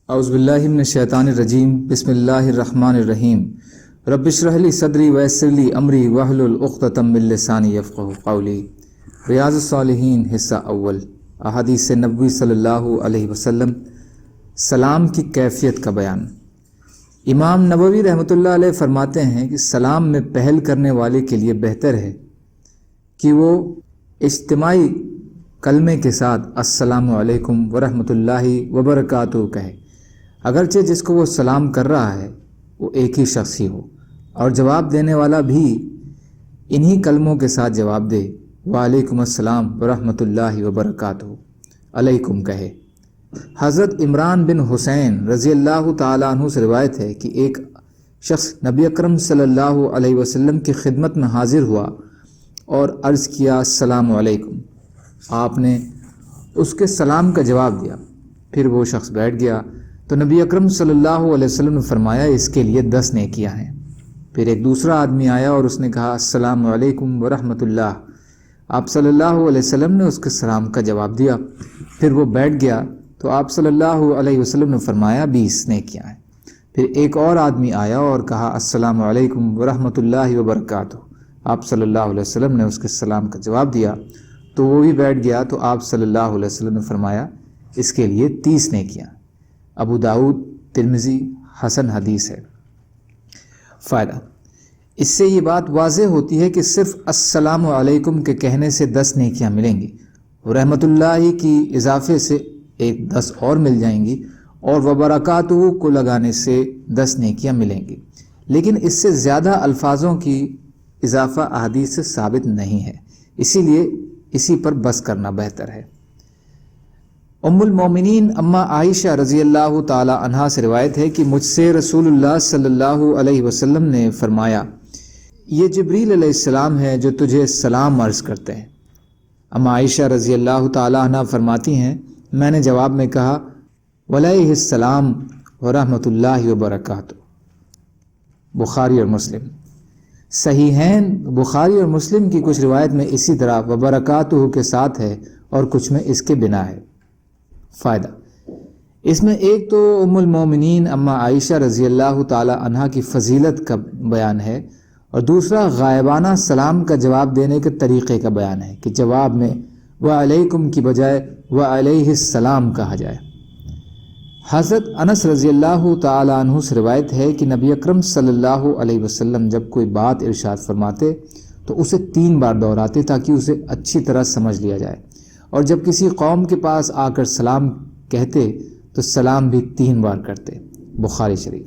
اعوذ باللہ من الشیطان الرجیم بسم اللہ الرحمن الرحیم رب اشرح لی صدری ویسر لی امری واحلل عقدۃ من لسانی یفقہوا قولی۔ ریاض الصالحین حصہ اول، احادیث نبوی صلی اللہ علیہ وسلم، سلام کی کیفیت کا بیان۔ امام نووی رحمۃ اللہ علیہ فرماتے ہیں کہ سلام میں پہل کرنے والے کے لیے بہتر ہے کہ وہ اجتماعی کلمے کے ساتھ السلام علیکم ورحمۃ اللہ وبرکاتہ کہے، اگرچہ جس کو وہ سلام کر رہا ہے وہ ایک ہی شخص ہی ہو، اور جواب دینے والا بھی انہی کلموں کے ساتھ جواب دے، وعلیکم السلام ورحمۃ اللہ وبرکاتہ علیکم کہے۔ حضرت عمران بن حسین رضی اللہ تعالیٰ عنہ سے روایت ہے کہ ایک شخص نبی اکرم صلی اللہ علیہ وسلم کی خدمت میں حاضر ہوا اور عرض کیا السلام علیکم۔ آپ نے اس کے سلام کا جواب دیا، پھر وہ شخص بیٹھ گیا تو نبی اکرم صلی اللہ علیہ وسلم نے فرمایا اس کے لیے 10 نیکیاں ہیں۔ پھر ایک دوسرا آدمی آیا اور اس نے کہا السلام علیکم ورحمۃ اللہ۔ آپ صلی اللہ علیہ وسلم نے اس کے سلام کا جواب دیا، پھر وہ بیٹھ گیا تو آپ صلی اللہ علیہ وسلم نے فرمایا 20 نیکیاں ہیں۔ پھر ایک اور آدمی آیا اور کہا السلام علیکم ورحمۃ اللہ وبرکاتہ۔ آپ صلی اللہ علیہ وسلم نے اس کے سلام کا جواب دیا تو وہ بھی بیٹھ گیا تو آپ صلی اللہ علیہ وسلم نے فرمایا اس کے لیے 30 نیکیاں۔ ابو داؤد، ترمذی، حسن حدیث ہے۔ فائدہ: اس سے یہ بات واضح ہوتی ہے کہ صرف السلام علیکم کے کہنے سے 10 نیکیاں ملیں گی، رحمۃ اللہ کی اضافے سے 10 اور مل جائیں گی، اور وبرکاتہ کو لگانے سے 10 نیکیاں ملیں گی، لیکن اس سے زیادہ الفاظوں کی اضافہ احادیث سے ثابت نہیں ہے، اسی لیے اسی پر بس کرنا بہتر ہے۔ ام المومنین اماں عائشہ رضی اللہ تعالی عنہا سے روایت ہے کہ مجھ سے رسول اللہ صلی اللہ علیہ وسلم نے فرمایا یہ جبریل علیہ السلام ہے جو تجھے سلام عرض کرتے ہیں۔ اماں عائشہ رضی اللہ تعالی عنہا فرماتی ہیں میں نے جواب میں کہا وعلیہ السلام ورحمۃ اللہ وبرکاتہ۔ بخاری اور مسلم۔ صحیحین بخاری اور مسلم کی کچھ روایت میں اسی طرح وبرکاتہ کے ساتھ ہے اور کچھ میں اس کے بنا ہے۔ فائدہ: اس میں ایک تو ام المومنین اماں عائشہ رضی اللہ تعالی عنہا کی فضیلت کا بیان ہے، اور دوسرا غائبانہ سلام کا جواب دینے کے طریقے کا بیان ہے کہ جواب میں وعلیکم کی بجائے وعلیہ السلام کہا جائے۔ حضرت انس رضی اللہ تعالی عنہ سے روایت ہے کہ نبی اکرم صلی اللہ علیہ وسلم جب کوئی بات ارشاد فرماتے تو اسے 3 بار دہراتے تاکہ اسے اچھی طرح سمجھ لیا جائے، اور جب کسی قوم کے پاس آ کر سلام کہتے تو سلام بھی 3 بار کرتے۔ بخاری شریف۔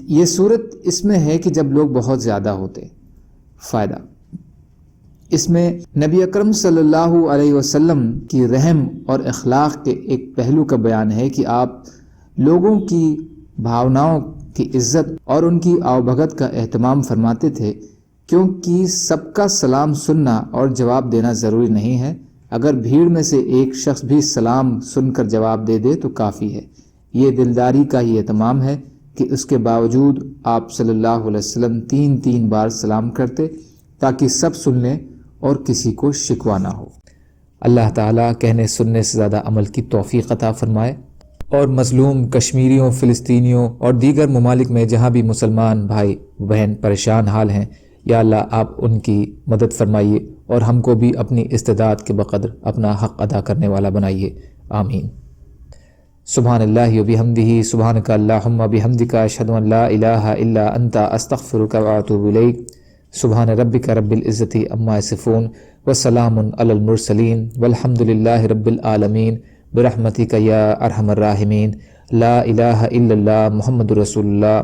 یہ صورت اس میں ہے کہ جب لوگ بہت زیادہ ہوتے۔ فائدہ: اس میں نبی اکرم صلی اللہ علیہ وسلم کی رحم اور اخلاق کے ایک پہلو کا بیان ہے کہ آپ لوگوں کی بھاوناؤں کی عزت اور ان کی آؤبھگت کا اہتمام فرماتے تھے، کیونکہ سب کا سلام سننا اور جواب دینا ضروری نہیں ہے، اگر بھیڑ میں سے ایک شخص بھی سلام سن کر جواب دے دے تو کافی ہے۔ یہ دلداری کا ہی اہتمام ہے کہ اس کے باوجود آپ صلی اللہ علیہ وسلم 3 بار سلام کرتے تاکہ سب سن لیں اور کسی کو شکوہ نہ ہو۔ اللہ تعالیٰ کہنے سننے سے زیادہ عمل کی توفیق عطا فرمائے، اور مظلوم کشمیریوں، فلسطینیوں اور دیگر ممالک میں جہاں بھی مسلمان بھائی بہن پریشان حال ہیں، یا اللہ آپ ان کی مدد فرمائیے اور ہم کو بھی اپنی استعداد کے بقدر اپنا حق ادا کرنے والا بنائیے، آمین۔ سبحان اللہ وبحمدہ، سبحانک اللہم وبحمدک، اشہد ان لا الہ الا انت، استغفرک واتوب الیک۔ سبحان ربک رب العزت عما یصفون، وسلام علی المرسلین، والحمد للہ رب العالمین، برحمتک یا ارحم الراحمین۔ لا الہ الا اللہ محمد رسول اللہ۔